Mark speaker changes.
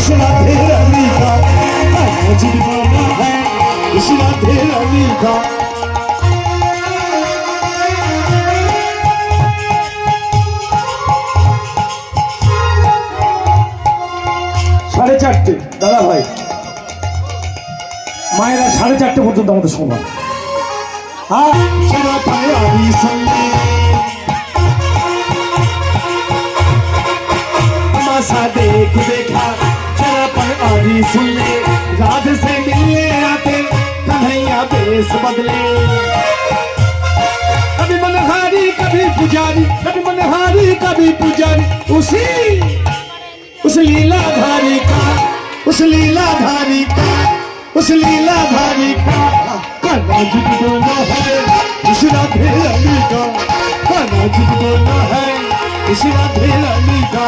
Speaker 1: इस राधे रानी का आज दीवाना है, इस राधे रानी का। সাড়ে চারটে দাদা ভাই মায়েরা সাড়ে চারটে পর্যন্ত আমাদের সময়। तमाशा देख देखा जरा पर आदि सुन ले, राध से मिलने आते कन्हैया बेस बदले। कभी मनहारी कभी पुजारी, कभी मनहारी कभी पुजारी, उस लीलाधारी का, उस लीलाधारी का, उस लीलाधारी का नाजुक बोलना है, इस राधे रानी का नाजुक बोलना है, इस राधे रानी का।